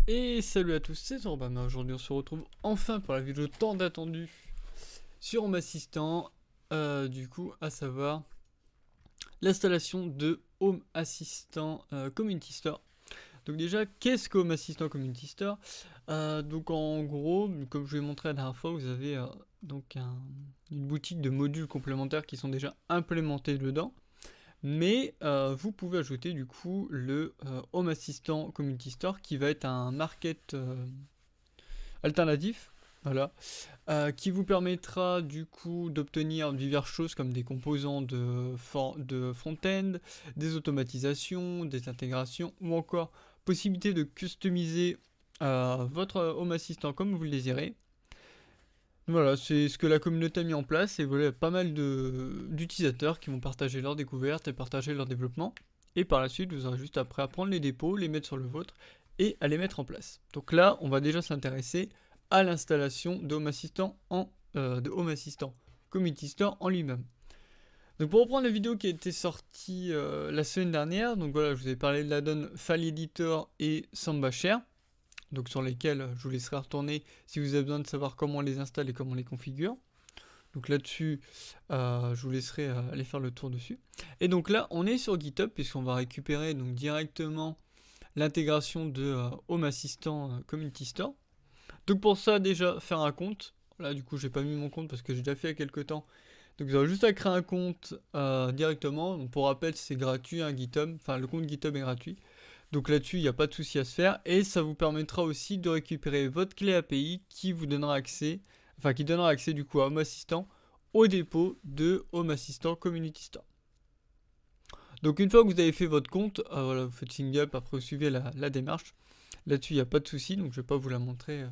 Et salut à tous, c'est Zorbama. Aujourd'hui on se retrouve enfin pour la vidéo tant attendue sur Home Assistant, du coup à savoir l'installation de Home Assistant Community Store. Donc déjà, qu'est-ce que Home Assistant Community Store? Donc en gros, comme je vous ai montré la dernière fois, vous avez une boutique de modules complémentaires qui sont déjà implémentés dedans. Mais vous pouvez ajouter du coup le Home Assistant Community Store qui va être un market alternatif, voilà, qui vous permettra du coup d'obtenir diverses choses comme des composants de front-end, des automatisations, des intégrations ou encore possibilité de customiser votre Home Assistant comme vous le désirez. Voilà, c'est ce que la communauté a mis en place et voilà, pas mal d'utilisateurs qui vont partager leurs découvertes et partager leur développement. Et par la suite, vous aurez juste après à prendre les dépôts, les mettre sur le vôtre et à les mettre en place. Donc là, on va déjà s'intéresser à l'installation de Home Assistant Community Store en lui-même. Donc pour reprendre la vidéo qui a été sortie la semaine dernière, donc voilà, je vous ai parlé de l'add-on File Editor et Samba Share, donc sur lesquels je vous laisserai retourner si vous avez besoin de savoir comment on les installe et comment on les configure. Donc là-dessus, je vous laisserai aller faire le tour dessus. Et donc là, on est sur GitHub puisqu'on va récupérer donc directement l'intégration de Home Assistant Community Store. Donc pour ça, déjà, faire un compte. Là, du coup, j'ai pas mis mon compte parce que j'ai déjà fait il y a quelques temps. Donc vous aurez juste à créer un compte directement. Donc pour rappel, c'est gratuit, hein, GitHub. Enfin, le compte GitHub est gratuit. Donc là-dessus, il n'y a pas de souci à se faire. Et ça vous permettra aussi de récupérer votre clé API qui vous donnera accès, qui donnera accès du coup à Home Assistant au dépôt de Home Assistant Community Store. Donc une fois que vous avez fait votre compte, voilà, vous faites sign up, après vous suivez la démarche. Là-dessus, il n'y a pas de souci, donc je ne vais pas vous la montrer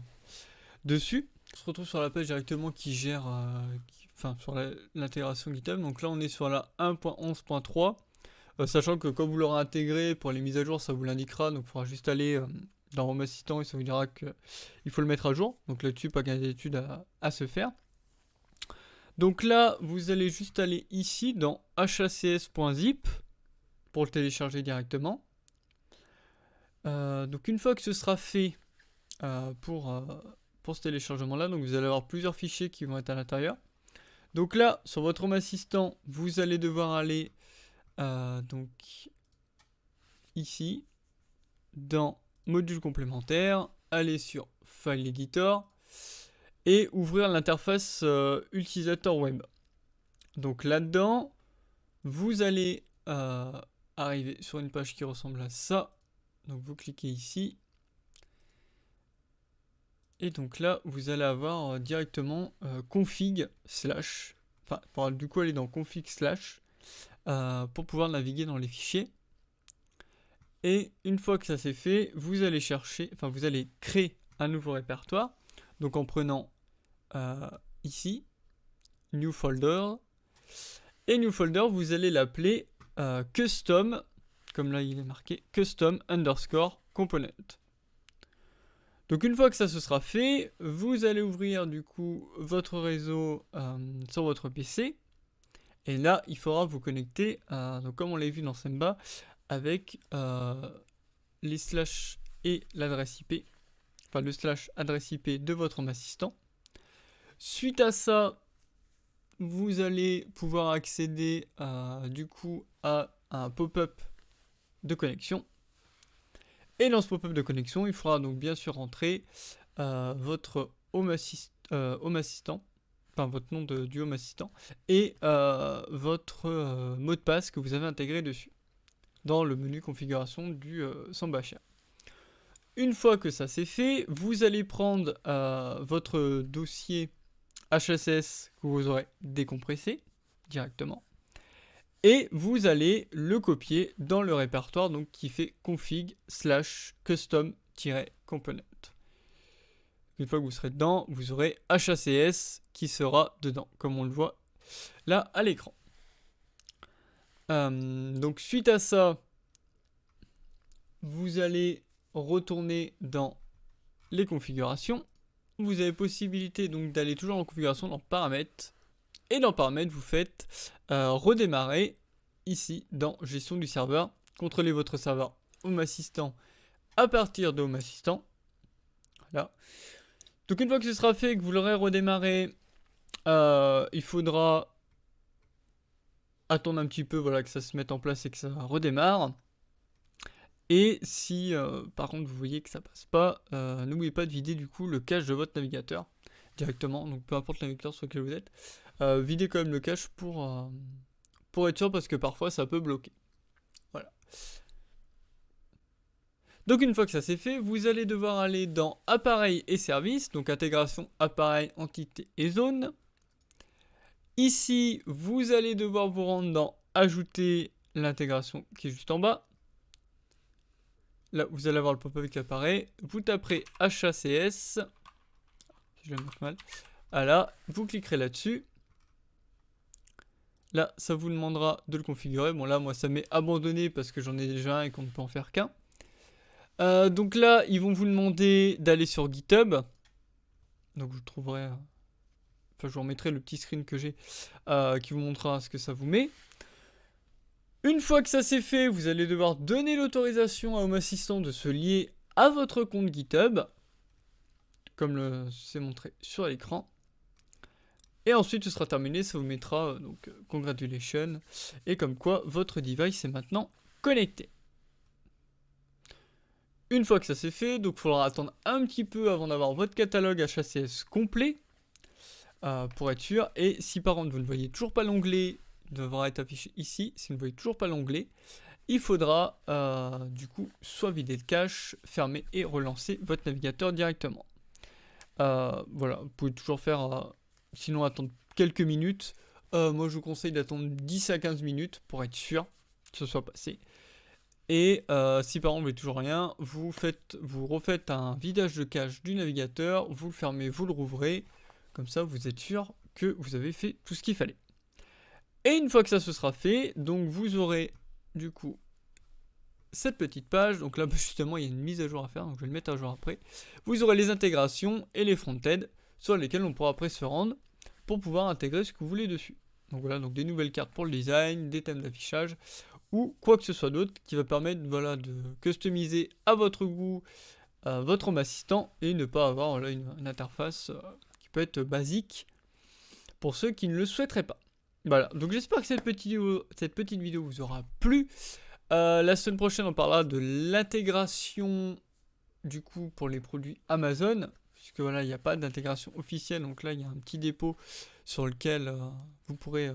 dessus. On se retrouve sur la page directement qui gère, sur l'intégration GitHub. Donc là, on est sur la 1.11.3. Sachant que quand vous l'aurez intégré pour les mises à jour, ça vous l'indiquera, donc il faudra juste aller dans Home Assistant et ça vous dira qu'il faut le mettre à jour. Donc là-dessus, pas d'inquiétude à se faire. Donc là, vous allez juste aller ici dans hacs.zip pour le télécharger directement. Donc une fois que ce sera fait pour ce téléchargement-là, donc vous allez avoir plusieurs fichiers qui vont être à l'intérieur. Donc là, sur votre Home Assistant, vous allez devoir aller donc ici dans module complémentaire, aller sur File Editor et ouvrir l'interface utilisateur web. Donc là-dedans, vous allez arriver sur une page qui ressemble à ça. Donc vous cliquez ici. Et donc là, vous allez avoir directement config slash, du coup aller dans config slash pour pouvoir naviguer dans les fichiers. Et une fois que ça c'est fait, vous allez vous allez créer un nouveau répertoire. Donc en prenant ici, New Folder. Et New Folder, vous allez l'appeler Custom, comme là il est marqué, Custom underscore Component. Donc une fois que ça se sera fait, vous allez ouvrir du coup votre réseau sur votre PC. Et là, il faudra vous connecter, donc comme on l'a vu dans Samba, avec les slash et l'adresse IP, le slash adresse IP de votre Home Assistant. Suite à ça, vous allez pouvoir accéder du coup à un pop-up de connexion. Et dans ce pop-up de connexion, il faudra donc bien sûr rentrer votre Home Assistant, votre nom du Home Assistant, et votre mot de passe que vous avez intégré dessus, dans le menu configuration du Samba Share. Une fois que ça c'est fait, vous allez prendre votre dossier HSS que vous aurez décompressé directement, et vous allez le copier dans le répertoire donc, qui fait config slash custom-component. Une fois que vous serez dedans, vous aurez HACS qui sera dedans, comme on le voit là à l'écran. Donc suite à ça, vous allez retourner dans les configurations. Vous avez possibilité donc d'aller toujours en configuration dans paramètres. Et dans paramètres, vous faites redémarrer ici dans gestion du serveur. Contrôlez votre serveur Home Assistant à partir de Home Assistant. Voilà. Donc une fois que ce sera fait, que vous l'aurez redémarré, il faudra attendre un petit peu, voilà, que ça se mette en place et que ça redémarre. Et si par contre vous voyez que ça passe pas, n'oubliez pas de vider du coup le cache de votre navigateur directement, donc peu importe le navigateur sur lequel vous êtes, videz quand même le cache pour être sûr, parce que parfois ça peut bloquer. Voilà. Donc une fois que ça c'est fait, vous allez devoir aller dans appareil et services, donc intégration, appareil, entité et zone. Ici, vous allez devoir vous rendre dans ajouter l'intégration qui est juste en bas. Là, vous allez avoir le pop-up qui apparaît. Vous taperez HACS. Je vais le mettre mal. Voilà, vous cliquerez là-dessus. Là, ça vous demandera de le configurer. Bon, là, moi, ça m'est abandonné parce que j'en ai déjà un et qu'on ne peut en faire qu'un. Donc là, ils vont vous demander d'aller sur GitHub. Donc, je trouverai... Enfin, je vous remettrai le petit screen que j'ai qui vous montrera ce que ça vous met. Une fois que ça c'est fait, vous allez devoir donner l'autorisation à Home Assistant de se lier à votre compte GitHub, comme c'est montré sur l'écran. Et ensuite, ce sera terminé, ça vous mettra donc congratulations, et comme quoi votre device est maintenant connecté. Une fois que ça c'est fait, donc il faudra attendre un petit peu avant d'avoir votre catalogue HACS complet, pour être sûr. Et si par contre vous ne voyez toujours pas l'onglet, devra être affiché ici. Si vous ne voyez toujours pas l'onglet, il faudra du coup soit vider le cache, fermer et relancer votre navigateur directement. Voilà, vous pouvez toujours faire, sinon attendre quelques minutes. Moi je vous conseille d'attendre 10 à 15 minutes pour être sûr que ce soit passé. Et si par exemple vous voyez toujours rien, vous refaites un vidage de cache du navigateur, vous le fermez, vous le rouvrez. Comme ça vous êtes sûr que vous avez fait tout ce qu'il fallait. Et une fois que ça se sera fait, donc vous aurez du coup cette petite page. Donc là justement il y a une mise à jour à faire, donc je vais le mettre à jour après. Vous aurez les intégrations et les front-end sur lesquels on pourra après se rendre pour pouvoir intégrer ce que vous voulez dessus. Donc voilà, donc des nouvelles cartes pour le design, des thèmes d'affichage ou quoi que ce soit d'autre qui va permettre, voilà, de customiser à votre goût votre Home Assistant et ne pas avoir, voilà, une interface qui peut être basique pour ceux qui ne le souhaiteraient pas. Voilà, donc j'espère que cette petite vidéo vous aura plu. La semaine prochaine, on parlera de l'intégration du coup pour les produits Amazon, puisque voilà, il n'y a pas d'intégration officielle, donc là il y a un petit dépôt sur lequel vous pourrez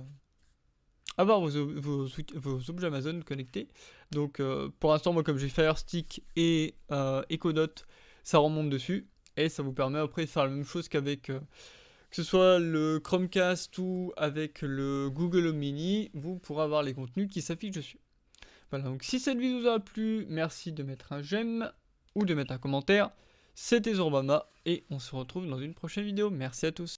avoir vos objets Amazon connectés. Donc pour l'instant, moi comme j'ai Fire Stick et Echodot, ça remonte dessus, et ça vous permet après de faire la même chose qu'avec... que ce soit le Chromecast ou avec le Google Home Mini, vous pourrez avoir les contenus qui s'affichent dessus. Voilà, donc si cette vidéo vous a plu, merci de mettre un j'aime ou de mettre un commentaire. C'était Zorbama et on se retrouve dans une prochaine vidéo. Merci à tous.